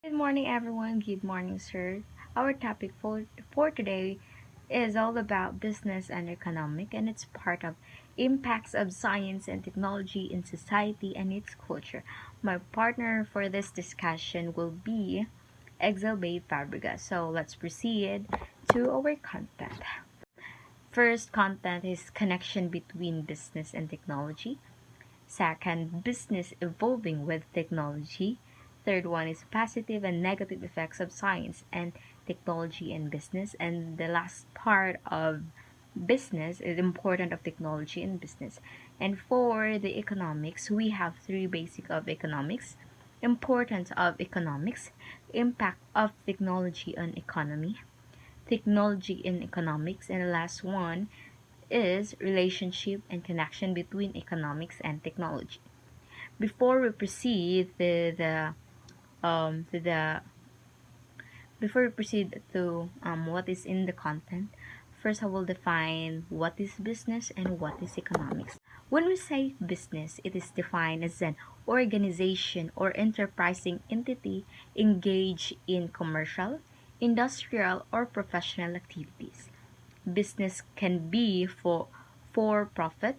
Good morning, everyone. Good morning, sir. Our topic for today is all about business and economic, and it's part of impacts of science and technology in society and its culture. My partner for this discussion will be Exelbae Fabrica. So let's proceed to our content. First, content is connection between business and technology. Second, business evolving with technology. Third one is positive and negative effects of science and technology and business. And the last part of business is important of technology and business. And for the economics, we have three basic of economics. Importance of economics, impact of technology on economy, technology in economics, and the last one is relationship and connection between economics and technology. Before we proceed to the before we proceed to what is in the content, first I will define what is business and what is economics. When we say business, it is defined as an organization or enterprising entity engaged in commercial, industrial, or professional activities. Business can be for profit,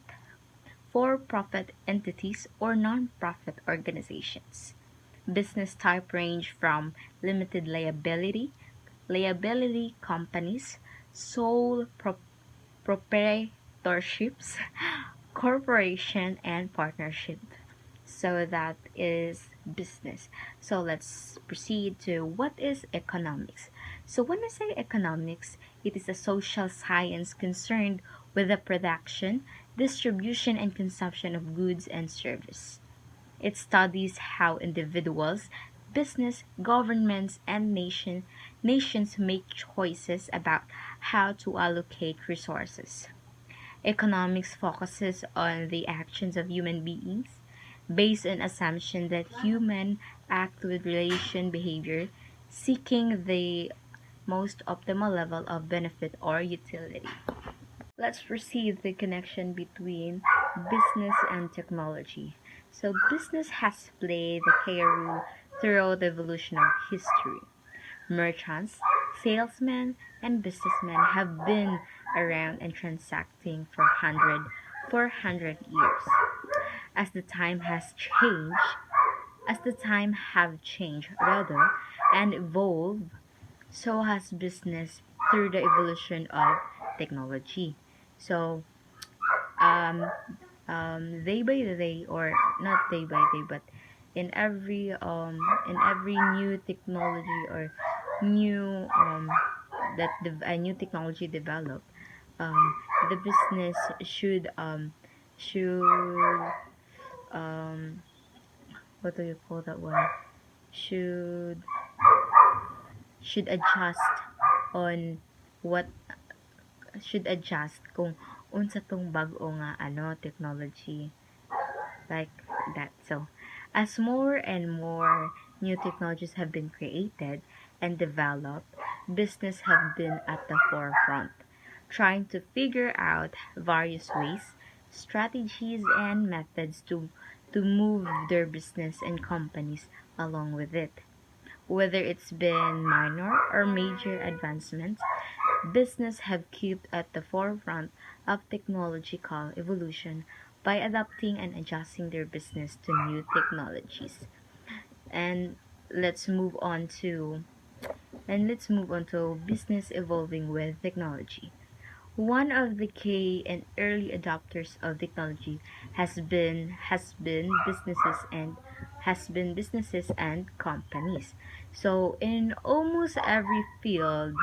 for profit entities, or non-profit organizations. Business type range from limited liability companies, sole proprietorships, corporation, and partnership. So that is business. So let's proceed to what is economics. So when we say economics, it is a social science concerned with the production, distribution, and consumption of goods and service. It studies how individuals, business, governments, and nations make choices about how to allocate resources. Economics focuses on the actions of human beings based on assumption that human act with relation behavior, seeking the most optimal level of benefit or utility. Let's proceed the connection between business and technology. So business has played a key role throughout the evolution of history. Merchants, salesmen, and businessmen have been around and transacting for hundred years. As the time has changed, as the time have changed rather and evolved, so has business through the evolution of technology. So um, day by day, or not day by day, but in every new technology or new a new technology develop, um, the business should um what do you call that one, should adjust on what should adjust kung unsa tong bag-o nga technology, like that. So as more and more new technologies have been created and developed, business have been at the forefront, trying to figure out various ways, strategies, and methods to move their business and companies along with it. Whether it's been minor or major advancements, business have kept at the forefront of technological evolution by adapting and adjusting their business to new technologies. And let's move on to business evolving with technology. One of the key and early adopters of technology has been businesses and companies. So in almost every field,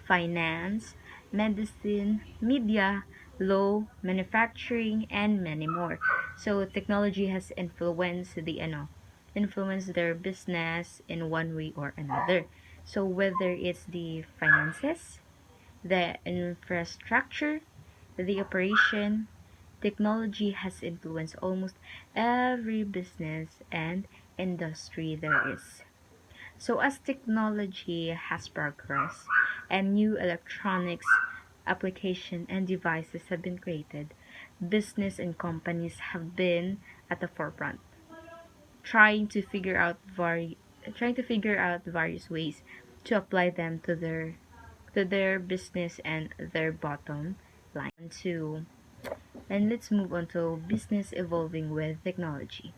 finance, medicine, media, law, manufacturing, and many more. So technology has influenced their business in one way or another. So whether it's the finances, the infrastructure, the operation, technology has influenced almost every business and industry there is. So as technology has progressed and new electronics application and devices have been created, business and companies have been at the forefront. trying to figure out various ways to apply them to their business and their bottom line. And let's move on to business evolving with technology.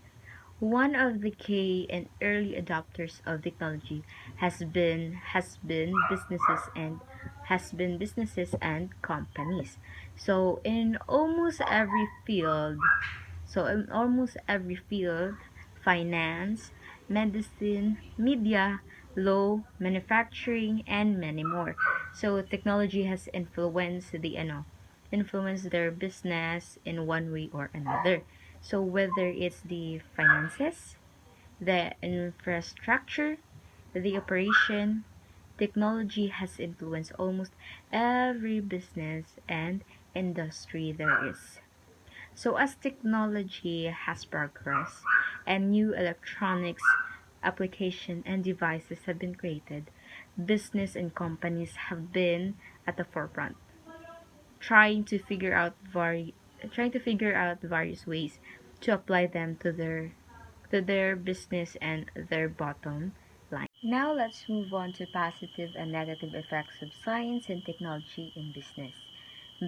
One of the key and early adopters of technology has been businesses and companies. So in almost every field, finance, medicine, media, law, manufacturing, and many more. So technology has influenced their business in one way or another. So whether it's the finances, the infrastructure, the operation, technology has influenced almost every business and industry there is. So as technology has progressed and new electronics application and devices have been created, business and companies have been at the forefront, trying to figure out various ways to apply them to their business and their bottom line. Now let's move on to positive and negative effects of science and technology in business.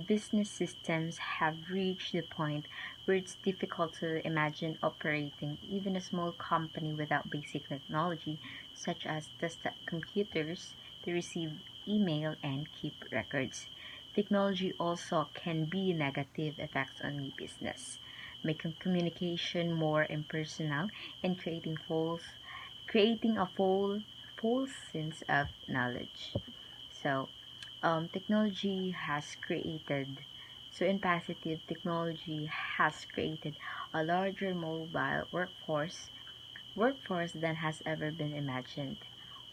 Business systems have reached the point where it's difficult to imagine operating even a small company without basic technology such as desktop computers to receive email and keep records. Technology also can be negative effects on the business, making communication more impersonal and creating a false sense of knowledge. So technology has created in positive, technology has created a larger mobile workforce than has ever been imagined.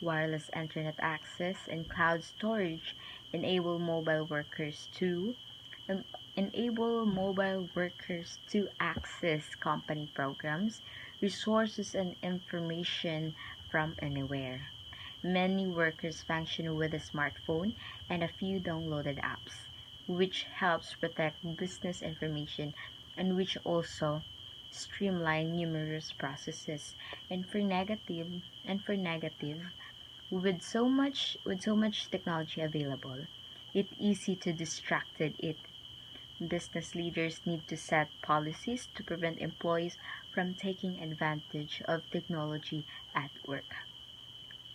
Wireless internet access and cloud storage enable mobile workers to um, access company programs, resources, and information from anywhere. Many workers function with a smartphone and a few downloaded apps, which helps protect business information and which also streamline numerous processes. And for negative, with so much technology available, it's easy to distracted it. Business leaders need to set policies to prevent employees from taking advantage of technology at work.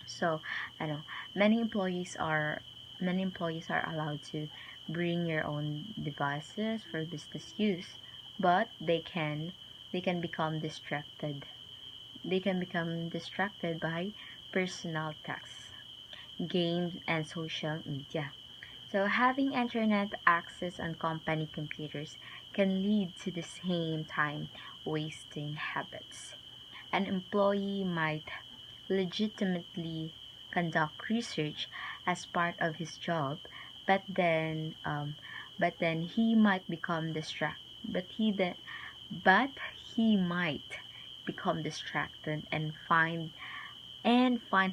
So I know many employees are allowed to bring your own devices for business use, but they can become distracted. They can become distracted by personal tasks, games, and social media. So having internet access on company computers can lead to the same time wasting habits. An employee might legitimately conduct research as part of his job, but then he might become but he then but he might become distracted and find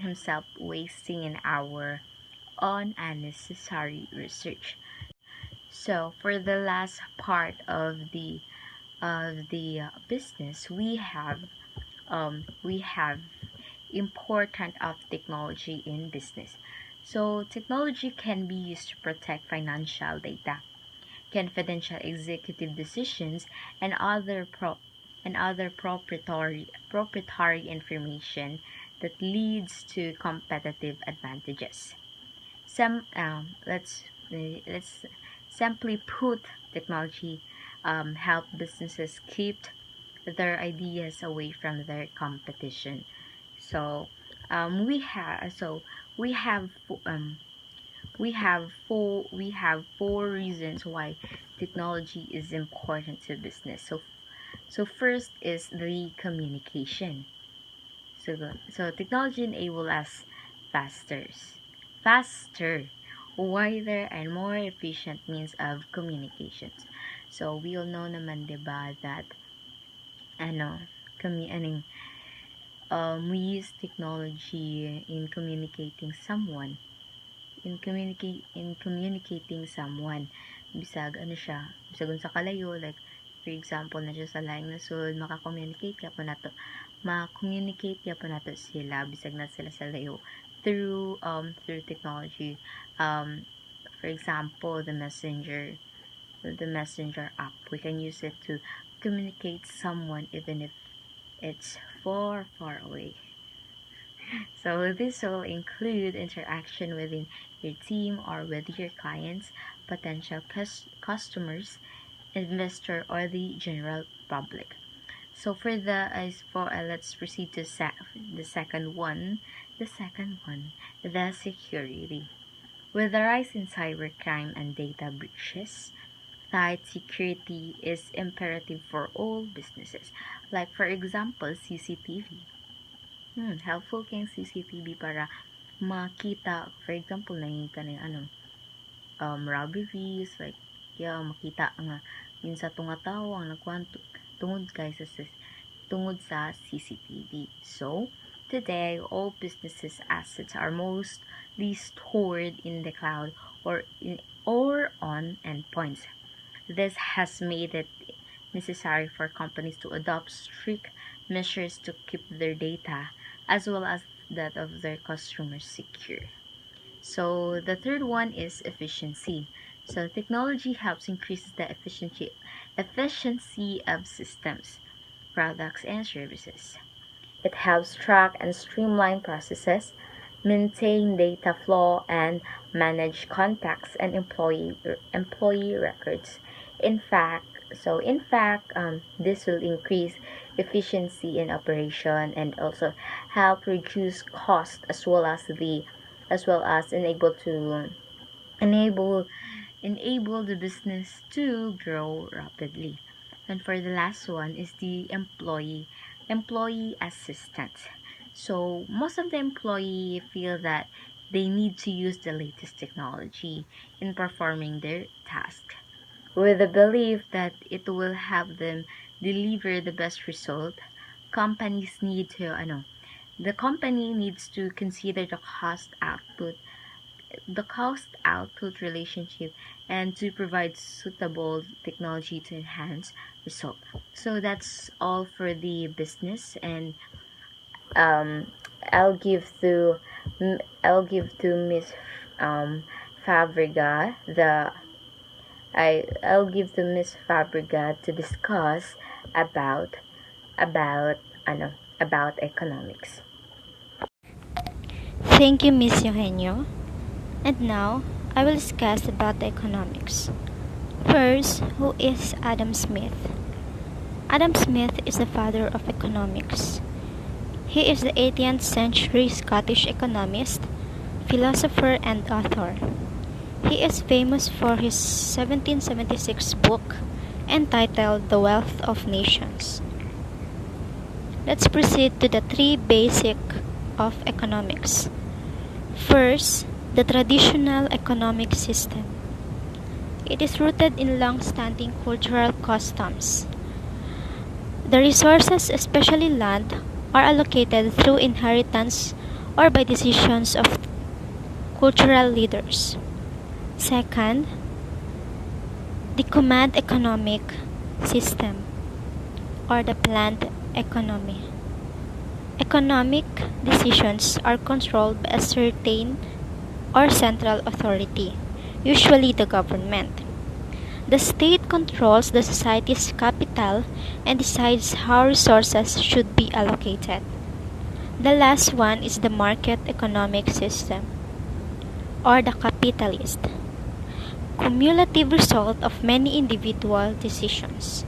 himself wasting an hour on unnecessary research. So for the last part of the business, we have important of technology in business. So technology can be used to protect financial data, confidential executive decisions, and other proprietary information that leads to competitive advantages. Let's simply put, technology help businesses keep their ideas away from their competition. So we have we have four reasons why technology is important to business. So first is the communication. So technology enable us faster, faster, wider, and more efficient means of communications. So we all know naman, 'di ba, that ano, we use technology in communicating someone, bisag ano siya, bisag unsa kalayo, like for example na siya sa laing nasod, maka-communicate ka po nato ma-communicate ya pa nato sila bisag na sila sa layo through technology. For example, the messenger app, we can use it to communicate someone even if it's far away. So this will include interaction within your team or with your clients, potential customers, investor, or the general public. So for the as for let's proceed to the second one. The security. With the rise in cybercrime and data breaches, site security is imperative for all businesses. Like for example, CCTV. Helpful kang CCTV para makita, for example, nangita na yung robberies, like, yeah, makita nga, yun sa tungataw, ang nagkuhan, tungod guys, tungod sa CCTV. So, today, all businesses' assets are mostly stored in the cloud or on endpoints. This has made it necessary for companies to adopt strict measures to keep their data as well as that of their customers secure. So the third one is efficiency. So technology helps increase the efficiency of systems, products, and services. It helps track and streamline processes, maintain data flow, and manage contacts and employee records. In fact, this will increase efficiency in operation and also help reduce cost as well as enable enable the business to grow rapidly. And for the last one is the employee assistance. So most of the employee feel that they need to use the latest technology in performing their task with the belief that it will help them deliver the best result. companies need to ano the company needs to consider the cost output relationship and to provide suitable technology to enhance result. So that's all for the business, and um, I'll give to Miss Fabriga I'll give to Miss Fabriga to discuss about about about economics. Thank you, Miss Eugenio. And now, I will discuss about the economics. First, who is Adam Smith? Adam Smith is the father of economics. He is the 18th century Scottish economist, philosopher, and author. He is famous for his 1776 book entitled The Wealth of Nations. Let's proceed to the three basic of economics. First, the traditional economic system. It is rooted in long-standing cultural customs. The resources, especially land, are allocated through inheritance or by decisions of cultural leaders. Second, the command economic system or the planned economy. Economic decisions are controlled by a certain or central authority, usually the government. The state controls the society's capital and decides how resources should be allocated. The last one is the market economic system, or the capitalist, cumulative result of many individual decisions.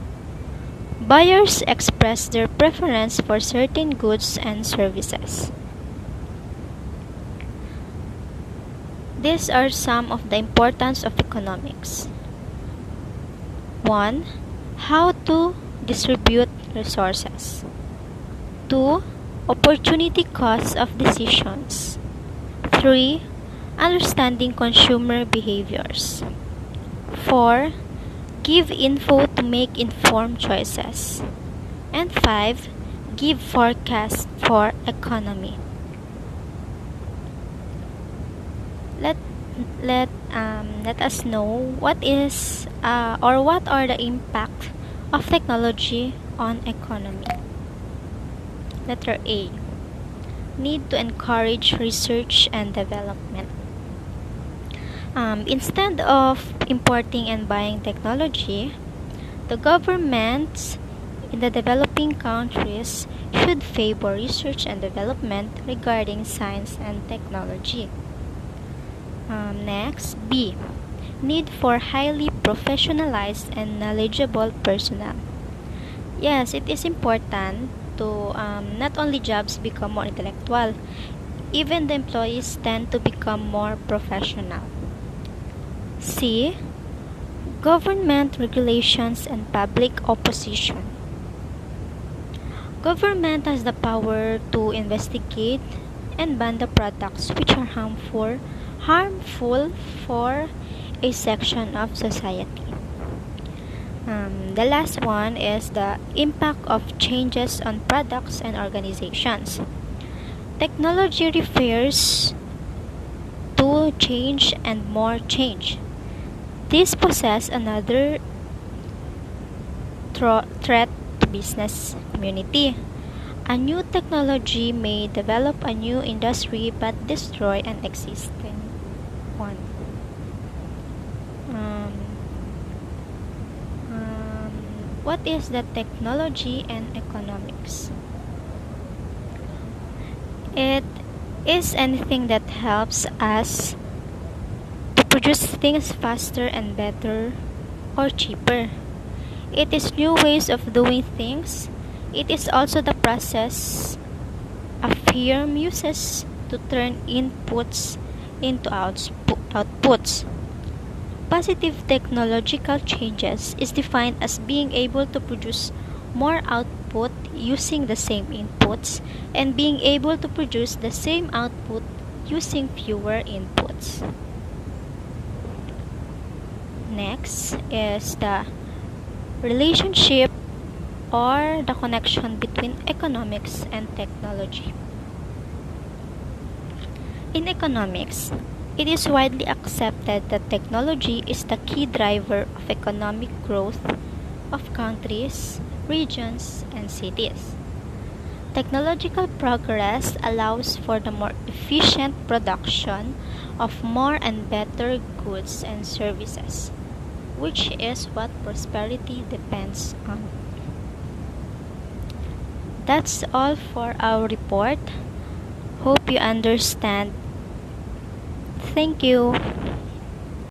Buyers express their preference for certain goods and services. These are some of the importance of economics. 1. How to distribute resources. 2. Opportunity costs of decisions. 3. Understanding consumer behaviors. 4. Give info to make informed choices. And 5. Give forecast for economy. Let us know what are the impact of technology on economy. Letter A. Need to encourage research and development. Instead of importing and buying technology, the governments in the developing countries should favor research and development regarding science and technology. Next, B. Need for highly professionalized and knowledgeable personnel. Yes, it is important to not only jobs become more intellectual, even the employees tend to become more professional. C. Government regulations and public opposition. Government has the power to investigate and ban the products which are harmful for a section of society. The last one is the impact of changes on products and organizations. Technology refers to change and more change. This poses another threat to business community. A new technology may develop a new industry but destroy an existing one. Um, um, what is the technology and economics? It is anything that helps us to produce things faster and better or cheaper. It is new ways of doing things. It is also the process a firm uses to turn inputs into outputs. Positive technological changes is defined as being able to produce more output using the same inputs and being able to produce the same output using fewer inputs. Next is the relationship or the connection between economics and technology. In economics, it is widely accepted that technology is the key driver of economic growth of countries, regions, and cities. Technological progress allows for the more efficient production of more and better goods and services, which is what prosperity depends on. That's all for our report. Hope you understand. Thank you.